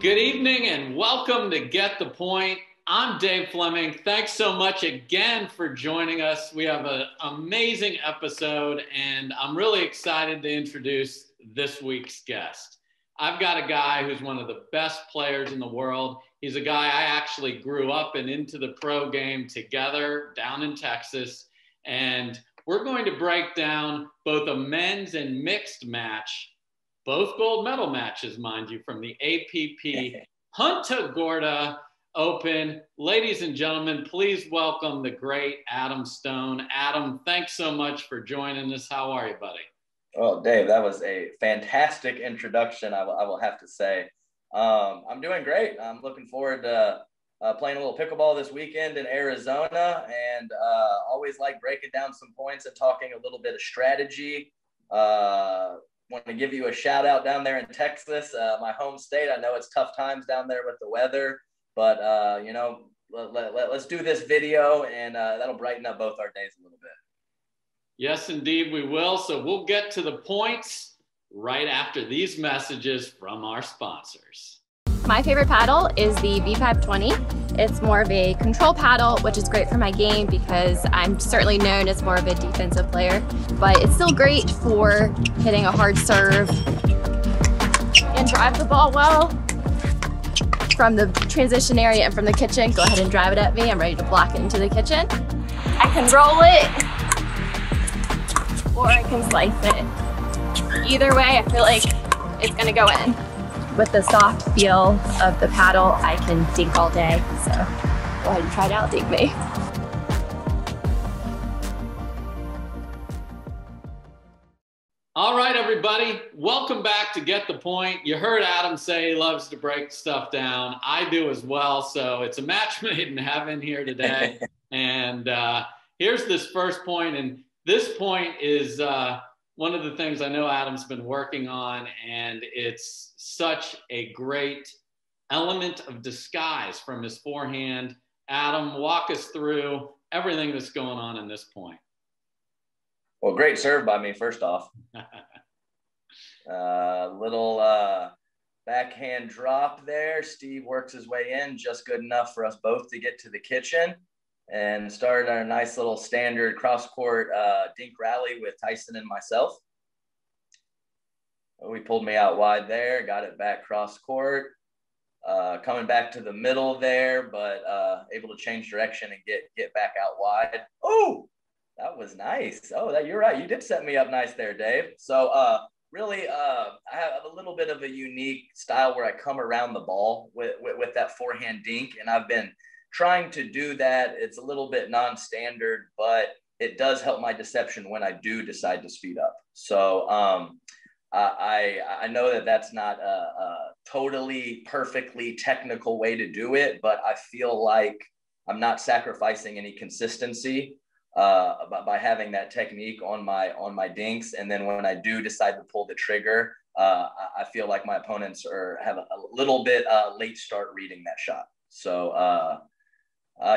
Good evening and welcome to Get the Point. I'm Dave Fleming. Thanks so much again for joining us. We have an amazing episode and I'm really excited to introduce this week's guest. I've got a guy who's one of the best players in the world. He's a guy I actually grew up and into the pro game together down in Texas. And we're going to break down both a men's and mixed match, both gold medal matches, mind you, from the APP Punta Gorda Open. Ladies and gentlemen, please welcome the great Adam Stone. Adam, thanks so much for joining us. How are you, buddy? Well, Dave, that was a fantastic introduction, I will have to say. I'm doing great. I'm looking forward to playing a little pickleball this weekend in Arizona, and always like breaking down some points and talking a little bit of strategy. Want to give you a shout out down there in Texas, my home state. I know it's tough times down there with the weather, but let's do this video, and that'll brighten up both our days a little bit. Yes, indeed, we will. So we'll get to the points right after these messages from our sponsors. My favorite paddle is the V520. It's more of a control paddle, which is great for my game because I'm certainly known as more of a defensive player, but it's still great for hitting a hard serve and drive the ball well from the transition area and from the kitchen. Go ahead and drive it at me. I'm ready to block it into the kitchen. I can roll it or I can slice it. Either way, I feel like it's gonna go in. With the soft feel of the paddle, I can dink all day. So go ahead and try to out-dink me. All right, everybody, welcome back to Get the Point. You heard Adam say he loves to break stuff down. I do as well, so it's a match made in heaven here today. And here's this first point, and this point is one of the things I know Adam's been working on, and it's such a great element of disguise from his forehand. Adam, walk us through everything that's going on in this point. Well, great serve by me, first off. Little backhand drop there. Steve works his way in just good enough for us both to get to the kitchen and started our nice little standard cross-court dink rally with Tyson and myself. We pulled me out wide there, got it back cross-court, coming back to the middle there, but able to change direction and get back out wide. Oh, that was nice. Oh, you're right. You did set me up nice there, Dave. So really, I have a little bit of a unique style where I come around the ball with that forehand dink, and I've been trying to do that. It's a little bit non-standard, but it does help my deception when I do decide to speed up. So I know that that's not a totally perfectly technical way to do it, but I feel like I'm not sacrificing any consistency by having that technique on my dinks. And then when I do decide to pull the trigger, I feel like my opponents have a little bit late start reading that shot. So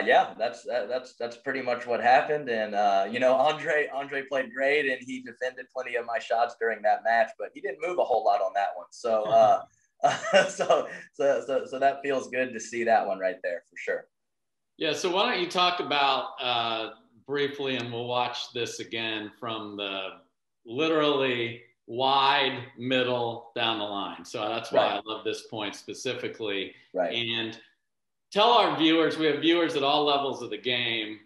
yeah, that's pretty much what happened. And Andre played great, and he defended plenty of my shots during that match, but he didn't move a whole lot on that one. So so that feels good to see that one right there for sure. Yeah. So why don't you talk about briefly, and we'll watch this again from the literally wide middle down the line. So that's why I love this point specifically. Right. And tell our viewers, we have viewers at all levels of the game,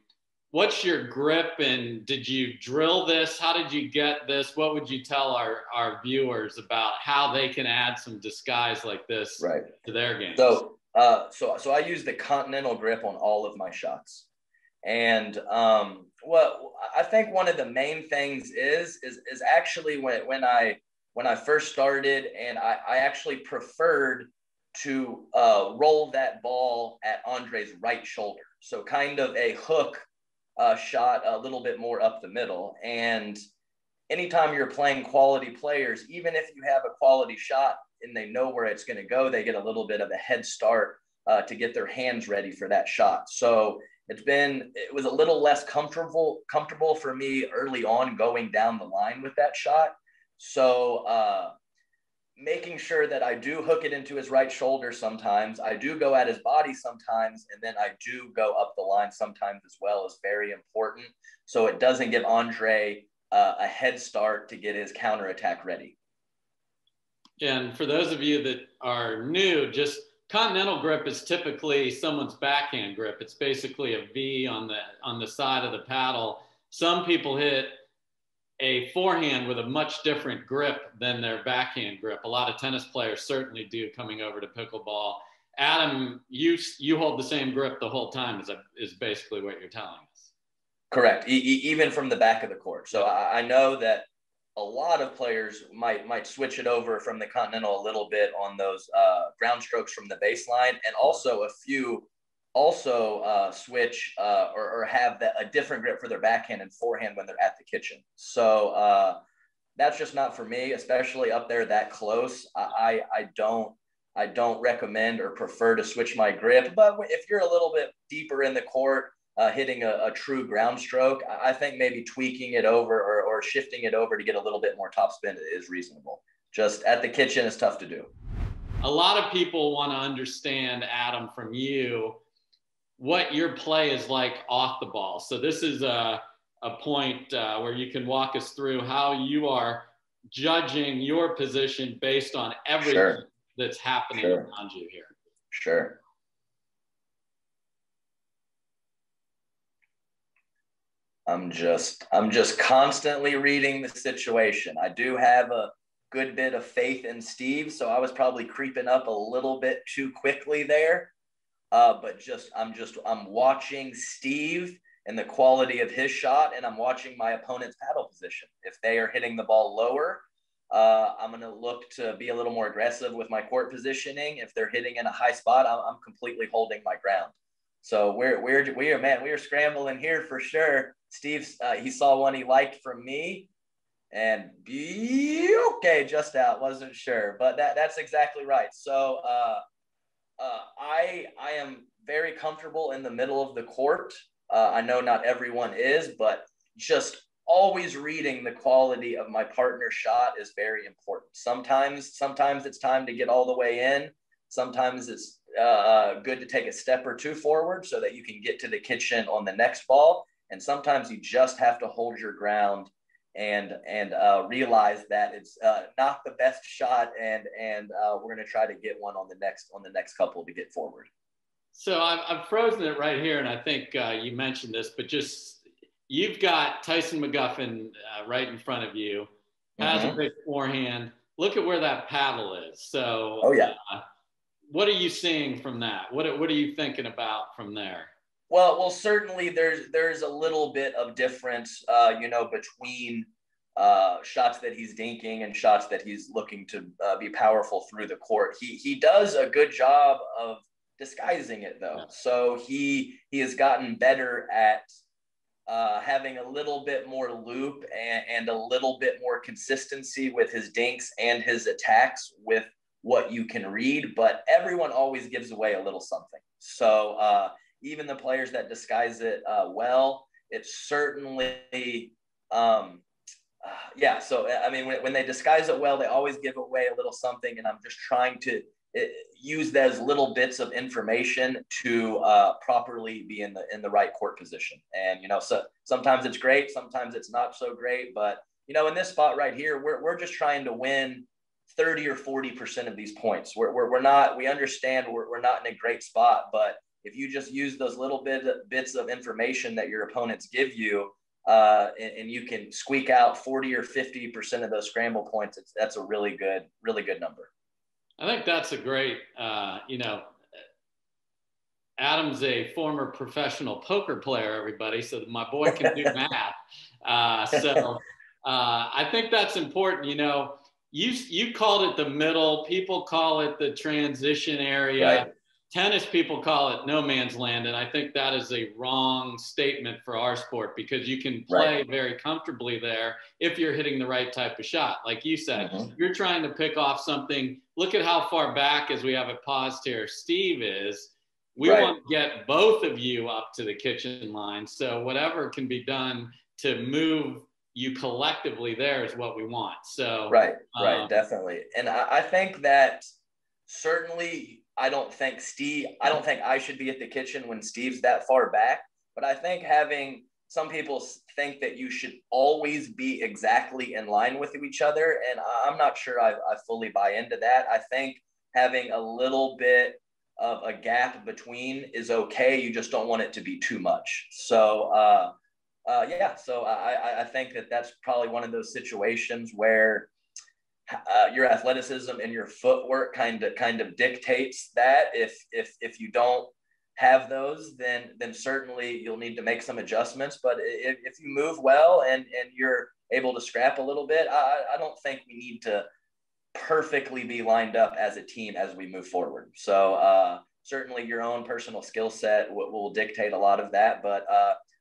what's your grip, and did you drill this? How did you get this? What would you tell our viewers about how they can add some disguise like this to their games? So I use the continental grip on all of my shots. And well, I think one of the main things is actually when I first started, and I actually preferred to roll that ball at Andre's right shoulder. So kind of a hook shot a little bit more up the middle. And anytime you're playing quality players, even if you have a quality shot and they know where it's going to go, they get a little bit of a head start to get their hands ready for that shot. So it was a little less comfortable for me early on going down the line with that shot. So making sure that I do hook it into his right shoulder sometimes. I do go at his body sometimes, and then I do go up the line sometimes as well is very important. So it doesn't give Andre a head start to get his counterattack ready. And for those of you that are new, just continental grip is typically someone's backhand grip. It's basically a V on the side of the paddle. Some people hit a forehand with a much different grip than their backhand grip. A lot of tennis players certainly do coming over to pickleball. Adam, you hold the same grip the whole time is basically what you're telling us. Correct. Even from the back of the court. So I know that a lot of players might switch it over from the continental a little bit on those ground strokes from the baseline, and also a few also switch or have a different grip for their backhand and forehand when they're at the kitchen. So that's just not for me, especially up there that close. I don't recommend or prefer to switch my grip. But if you're a little bit deeper in the court, hitting a true ground stroke, I think maybe tweaking it over or shifting it over to get a little bit more topspin is reasonable. Just at the kitchen is tough to do. A lot of people want to understand, Adam, from you, what your play is like off the ball. So this is a point where you can walk us through how you are judging your position based on everything that's happening around you here. Sure. I'm just constantly reading the situation. I do have a good bit of faith in Steve, so I was probably creeping up a little bit too quickly there. But I'm watching Steve and the quality of his shot, and I'm watching my opponent's paddle position. If they are hitting the ball lower, I'm going to look to be a little more aggressive with my court positioning. If they're hitting in a high spot, I'm completely holding my ground. So we are scrambling here for sure. Steve, he saw one he liked from me, and okay, just out, wasn't sure, but that's exactly right. So I am very comfortable in the middle of the court. I know not everyone is, but just always reading the quality of my partner's shot is very important. Sometimes it's time to get all the way in. Sometimes it's good to take a step or two forward so that you can get to the kitchen on the next ball. And sometimes you just have to hold your ground and realize that it's not the best shot, and we're going to try to get one on the next couple to get forward. So I've frozen it right here, and I think you mentioned this, but just you've got Tyson McGuffin right in front of you, has a big forehand. Look at where that paddle is. So what are you seeing from that? What are you thinking about from there? Well, certainly there's a little bit of difference, between shots that he's dinking and shots that he's looking to be powerful through the court. He does a good job of disguising it, though. So he has gotten better at having a little bit more loop and a little bit more consistency with his dinks and his attacks with what you can read. But everyone always gives away a little something. So even the players that disguise it well, it's certainly, So, I mean, when they disguise it well, they always give away a little something. And I'm just trying to use those little bits of information to properly be in the right court position. And, so sometimes it's great, sometimes it's not so great. But, in this spot right here, we're just trying to win 30 or 40% of these points. We understand we're not in a great spot, but if you just use those little bits of information that your opponents give you, and you can squeak out 40 or 50% of those scramble points, that's a really good number. I think that's a great, Adam's a former professional poker player, everybody, so my boy can do math. I think that's important. You called it the middle. People call it the transition area. Right. Tennis people call it no man's land, and I think that is a wrong statement for our sport, because you can play very comfortably there if you're hitting the right type of shot. Like you said, you're trying to pick off something. Look at how far back, as we have it paused here, Steve is. We want to get both of you up to the kitchen line. So whatever can be done to move you collectively there is what we want. So right, definitely. And I think that certainly I don't think I should be at the kitchen when Steve's that far back, but I think some people think that you should always be exactly in line with each other, and I'm not sure I fully buy into that. I think having a little bit of a gap between is okay. You just don't want it to be too much. So so I think that's probably one of those situations where your athleticism and your footwork kind of dictates that. If you don't have those, then certainly you'll need to make some adjustments. But if you move well and you're able to scrap a little bit, I don't think we need to perfectly be lined up as a team as we move forward. So certainly your own personal skill set will dictate a lot of that. But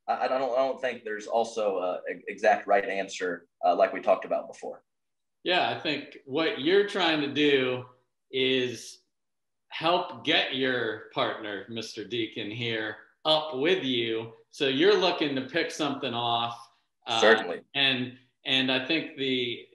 I don't think there's also an exact right answer like we talked about before. Yeah, I think what you're trying to do is help get your partner, Mr. Deacon, here up with you. So you're looking to pick something off. Certainly. And I think the,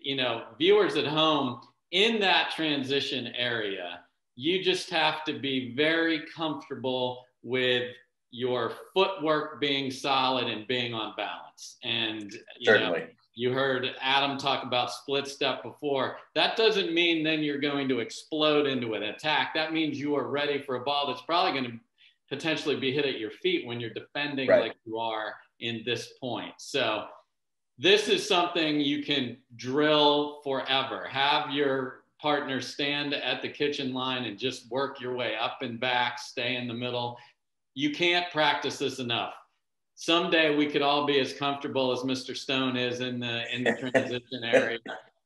viewers at home in that transition area, you just have to be very comfortable with your footwork being solid and being on balance. And, you heard Adam talk about split step before. That doesn't mean then you're going to explode into an attack. That means you are ready for a ball that's probably going to potentially be hit at your feet when you're defending like you are in this point. So this is something you can drill forever. Have your partner stand at the kitchen line and just work your way up and back, stay in the middle. You can't practice this enough. Someday we could all be as comfortable as Mr. Stone is in the transition area.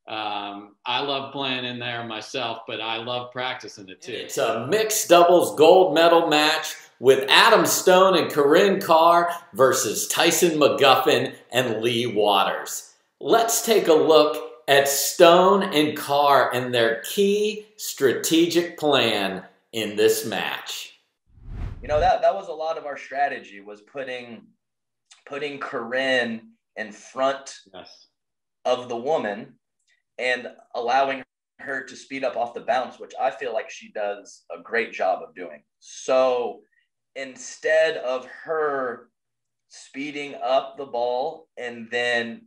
I love playing in there myself, but I love practicing it too. It's a mixed doubles gold medal match with Adam Stone and Corinne Carr versus Tyson McGuffin and Lee Waters. Let's take a look at Stone and Carr and their key strategic plan in this match. That was a lot of our strategy, was putting Corinne in front of the woman and allowing her to speed up off the bounce, which I feel like she does a great job of doing. So instead of her speeding up the ball and then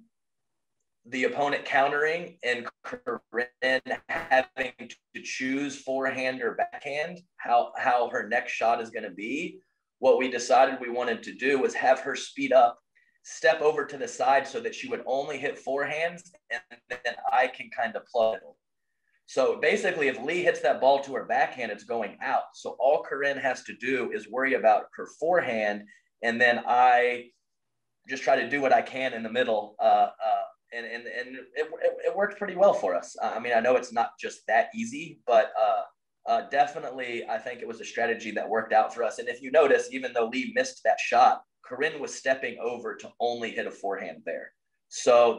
the opponent countering and Corinne having to choose forehand or backhand, how her next shot is going to be, what we decided we wanted to do was have her speed up, step over to the side so that she would only hit forehands, and then I can kind of plug it. So basically, if Lee hits that ball to her backhand, it's going out. So all Corinne has to do is worry about her forehand, and then I just try to do what I can in the middle. And it worked pretty well for us. I mean, I know it's not just that easy, but definitely I think it was a strategy that worked out for us. And if you notice, even though Lee missed that shot, Corinne was stepping over to only hit a forehand there. So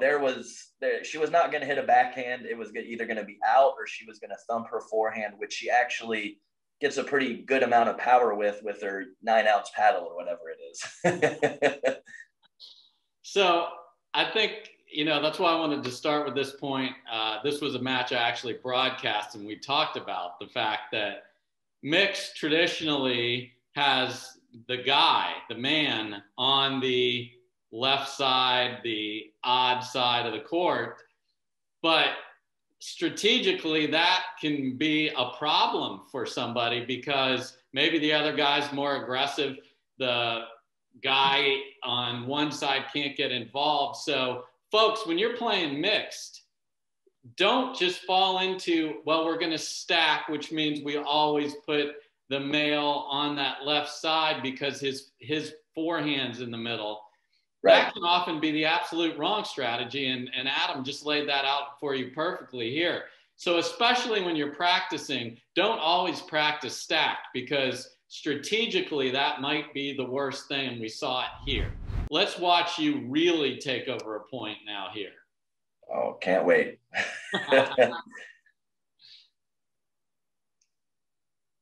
she was not going to hit a backhand. It was either going to be out or she was going to thump her forehand, which she actually gets a pretty good amount of power with her 9-ounce paddle or whatever it is. So I think, that's why I wanted to start with this point. This was a match I actually broadcast, and we talked about the fact that mixed traditionally has the man on the left side, the odd side of the court. But strategically, that can be a problem for somebody because maybe the other guy's more aggressive. The guy on one side can't get involved. So folks, when you're playing mixed, don't just fall into, well, we're going to stack, which means we always put the male on that left side because his forehand's in the middle. Right. That can often be the absolute wrong strategy, and Adam just laid that out for you perfectly here. So especially when you're practicing, don't always practice stacked because strategically that might be the worst thing, and we saw it here. Let's watch you really take over a point now here. Oh, can't wait.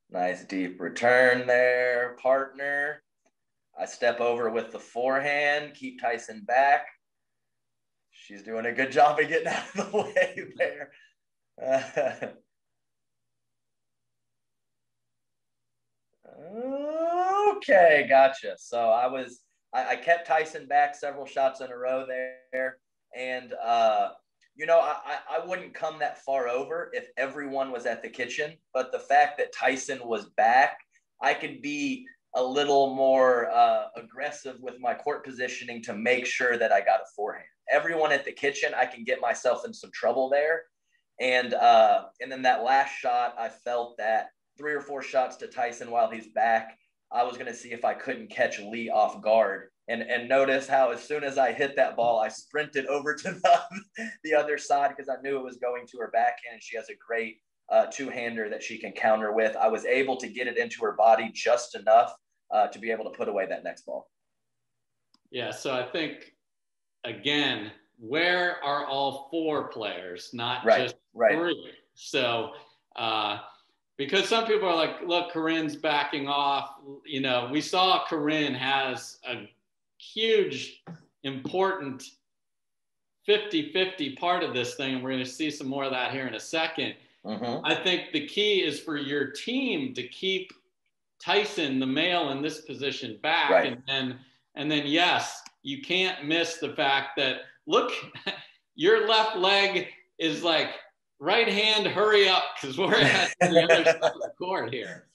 Nice deep return there, partner. I step over with the forehand, keep Tyson back. She's doing a good job of getting out of the way there. Okay, gotcha. So I kept Tyson back several shots in a row there. And, you know, I wouldn't come that far over if everyone was at the kitchen. But the fact that Tyson was back, I could be a little more aggressive with my court positioning to make sure that I got a forehand. Everyone at the kitchen, I can get myself in some trouble there. And then that last shot, I felt that 3 or 4 shots to Tyson while he's back, I was going to see if I couldn't catch Lee off guard. And notice how as soon as I hit that ball, I sprinted over to the other side because I knew it was going to her backhand, and she has a great two-hander that she can counter with. I was able to get it into her body just enough to be able to put away that next ball. Yeah, so I think, again, where are all 4 players, not just 3? So because some people are like, look, Corinne's backing off. You know, we saw Corinne has a huge, important 50-50 part of this thing. And we're going to see some more of that here in a second. I think the key is for your team to keep Tyson, the male, in this position back. And then, yes, you can't miss the fact that, look, your left leg is like, right hand, hurry up, because we're at the other side of the court here.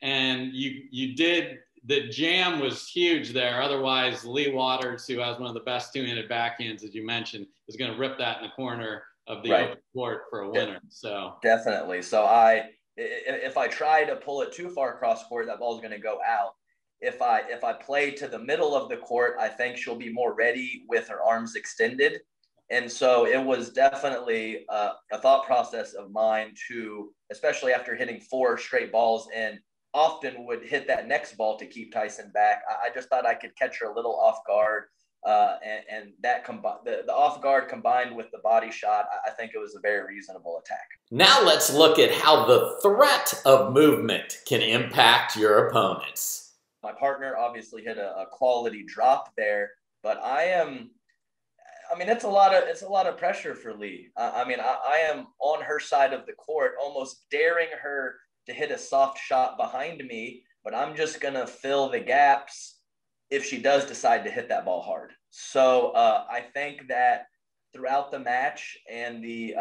And you did, the jam was huge there. Otherwise, Lee Waters, who has one of the best two-handed backhands, as you mentioned, is going to rip that in the corner of the open court for a winner. So definitely. So if I try to pull it too far across court, that ball's going to go out. If I play to the middle of the court, I think she'll be more ready with her arms extended. And so it was definitely a thought process of mine to, especially after hitting 4 straight balls and often would hit that next ball to keep Tyson back. I just thought I could catch her a little off guard. And that the off guard combined with the body shot, I think it was a very reasonable attack. Now let's look at how the threat of movement can impact your opponents. My partner obviously hit a quality drop there, but it's a lot of pressure for Lee. I am on her side of the court, almost daring her to hit a soft shot behind me, but I'm just going to fill the gaps if she does decide to hit that ball hard. So I think that throughout the match and the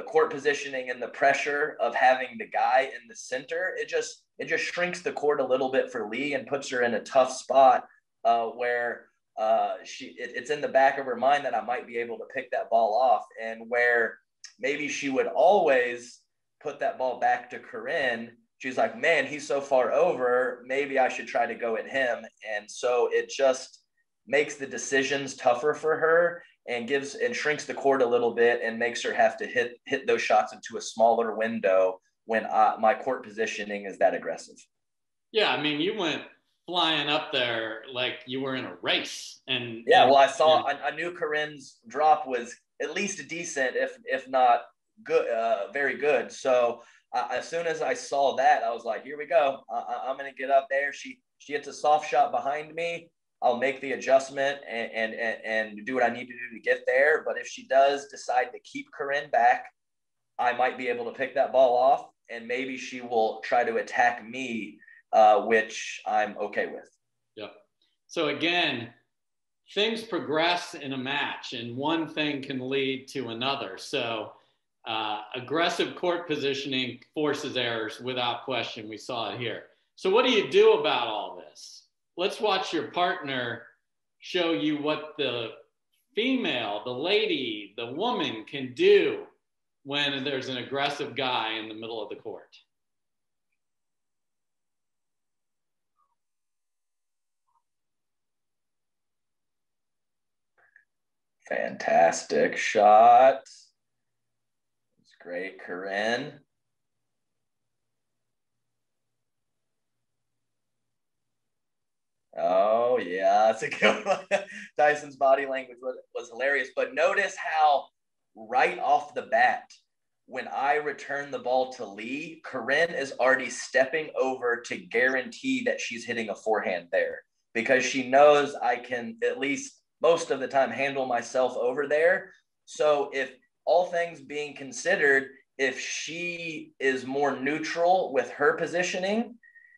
court positioning and the pressure of having the guy in the center, it just shrinks the court a little bit for Lee and puts her in a tough spot where it's in the back of her mind that I might be able to pick that ball off, and where maybe she would always put that ball back to Corinne. She's like, man, he's so far over, maybe I should try to go at him. And so it just makes the decisions tougher for her and shrinks the court a little bit and makes her have to hit those shots into a smaller window when my court positioning is that aggressive. Yeah, I mean, you went flying up there like you were in a race. And I knew Corinne's drop was at least decent, if not good, very good. So as soon as I saw that, I was like, here we go. I'm going to get up there. She hits a soft shot behind me. I'll make the adjustment and do what I need to do to get there. But if she does decide to keep Corinne back, I might be able to pick that ball off, and maybe she will try to attack me, which I'm okay with. Yep. So again, things progress in a match, and one thing can lead to another. So aggressive court positioning forces errors without question. We saw it here. So what do you do about all this? Let's watch your partner show you what the female, the lady, the woman can do when there's an aggressive guy in the middle of the court. Fantastic shot. It's great, Corinne. Oh, yeah, that's a good one. Tyson's body language was hilarious. But notice how right off the bat, when I return the ball to Lee, Corinne is already stepping over to guarantee that she's hitting a forehand there, because she knows I can at least most of the time handle myself over there. So if all things being considered, if she is more neutral with her positioning,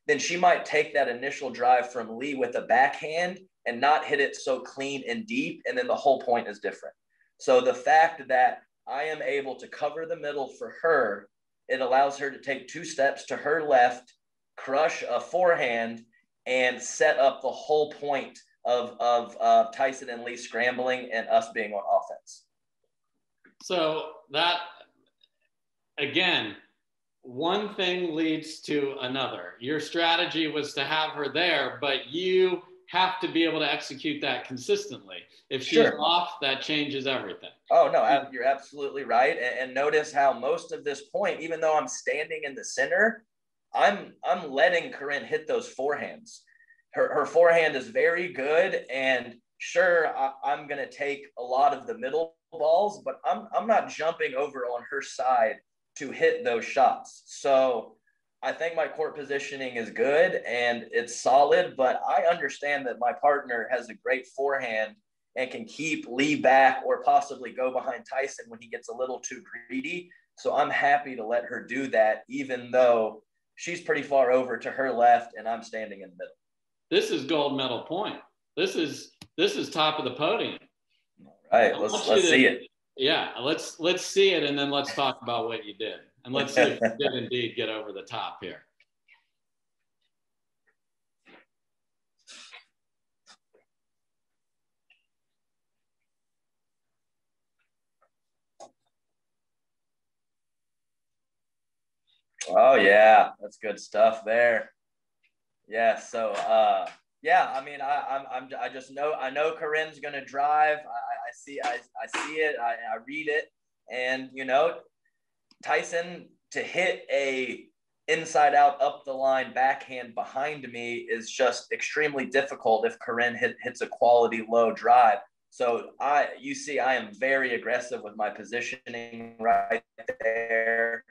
then she might take that initial drive from Lee with a backhand and not hit it so clean and deep. And then the whole point is different. So the fact that I am able to cover the middle for her, it allows her to take 2 steps to her left, crush a forehand, and set up the whole point of Tyson and Lee scrambling and us being on offense. So that, again, one thing leads to another. Your strategy was to have her there, but you have to be able to execute that consistently. If she's off, that changes everything. Oh, no, you're absolutely right. And notice how most of this point, even though I'm standing in the center, I'm letting Corinne hit those forehands. Her forehand is very good, and sure, I'm going to take a lot of the middle balls, but I'm not jumping over on her side to hit those shots. So I think my court positioning is good and it's solid, but I understand that my partner has a great forehand and can keep Lee back or possibly go behind Tyson when he gets a little too greedy. So I'm happy to let her do that, even though she's pretty far over to her left and I'm standing in the middle. This is gold medal point. This is top of the podium. All right, let's see it. Yeah, let's see it, and then let's talk about what you did. And let's see if you did indeed get over the top here. Oh yeah, that's good stuff there. Yeah, so yeah, I mean, I just know, I know Corinne's gonna drive. I see it, I read it, and you know, Tyson to hit a inside out up the line backhand behind me is just extremely difficult if Corinne hits a quality low drive. So you see, I am very aggressive with my positioning right there.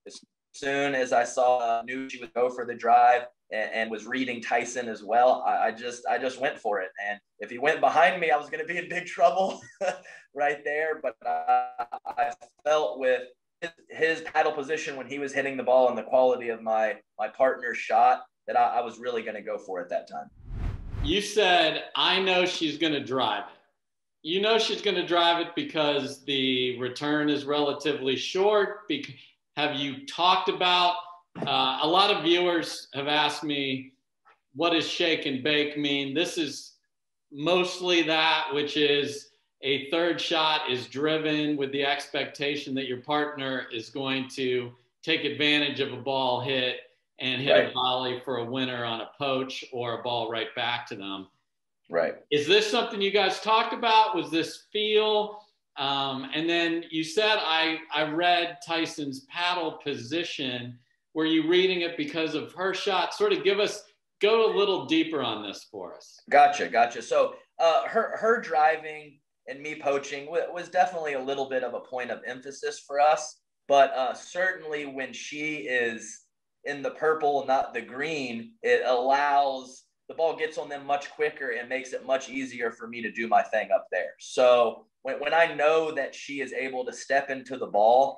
As soon as I knew she would go for the drive and was reading Tyson as well, I just went for it. And if he went behind me, I was going to be in big trouble right there. But I felt with his paddle position when he was hitting the ball and the quality of my partner's shot that I was really going to go for it that time. You said, I know she's going to drive it. You know she's going to drive it because the return is relatively short. Have you talked about, a lot of viewers have asked me, what does shake and bake mean? This is mostly that, which is a third shot is driven with the expectation that your partner is going to take advantage of a ball hit and hit a volley for a winner on a poach or a ball right back to them. Right. Is this something you guys talked about? Was this feel? And then you said, I read Tyson's paddle position. Were you reading it because of her shot? Sort of go a little deeper on this for us. Gotcha. So her driving and me poaching was definitely a little bit of a point of emphasis for us. But certainly when she is in the purple, not the green, it allows the ball gets on them much quicker and makes it much easier for me to do my thing up there. So when I know that she is able to step into the ball,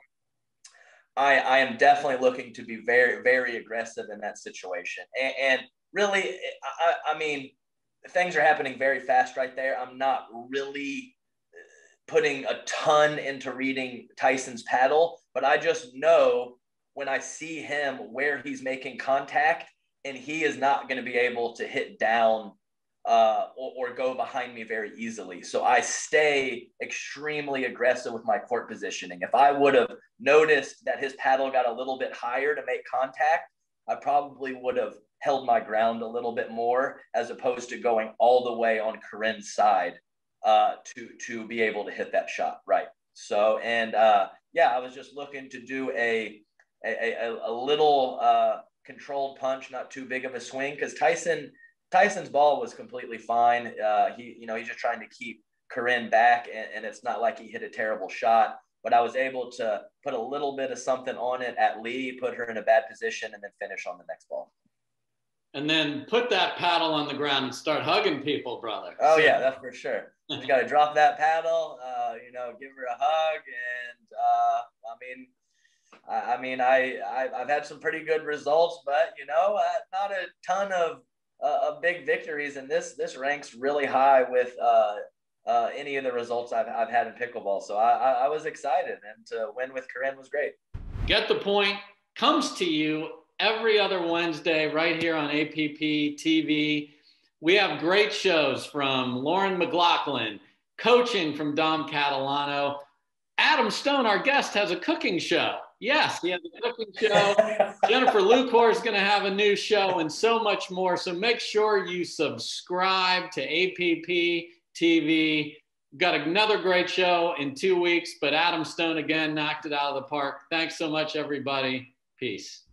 I am definitely looking to be very, very aggressive in that situation. And really, I mean, things are happening very fast right there. I'm not really putting a ton into reading Tyson's paddle, but I just know when I see him where he's making contact and he is not going to be able to hit down or go behind me very easily. So I stay extremely aggressive with my court positioning. If I would have noticed that his paddle got a little bit higher to make contact, I probably would have held my ground a little bit more as opposed to going all the way on Corinne's side to be able to hit that shot. Right. So, and yeah, I was just looking to do a little controlled punch, not too big of a swing, because Tyson's ball was completely fine. He's just trying to keep Corinne back, and it's not like he hit a terrible shot. But I was able to put a little bit of something on it at Lee, put her in a bad position, and then finish on the next ball. and then put that paddle on the ground and start hugging people, brother. Oh, yeah, that's for sure. You got to drop that paddle, give her a hug. And I've had some pretty good results, but, not a ton of big victories. And this ranks really high with any of the results I've had in pickleball. So I was excited, and to win with Corinne was great. Get the Point comes to you every other Wednesday right here on APPTV. We have great shows from Lauren McLaughlin, coaching from Dom Catalano. Adam Stone, our guest, has a cooking show. Yes, he has a cooking show. Jennifer Lucor is going to have a new show, and so much more. So make sure you subscribe to APPTV. We've got another great show in 2 weeks, but Adam Stone again knocked it out of the park. Thanks so much, everybody. Peace.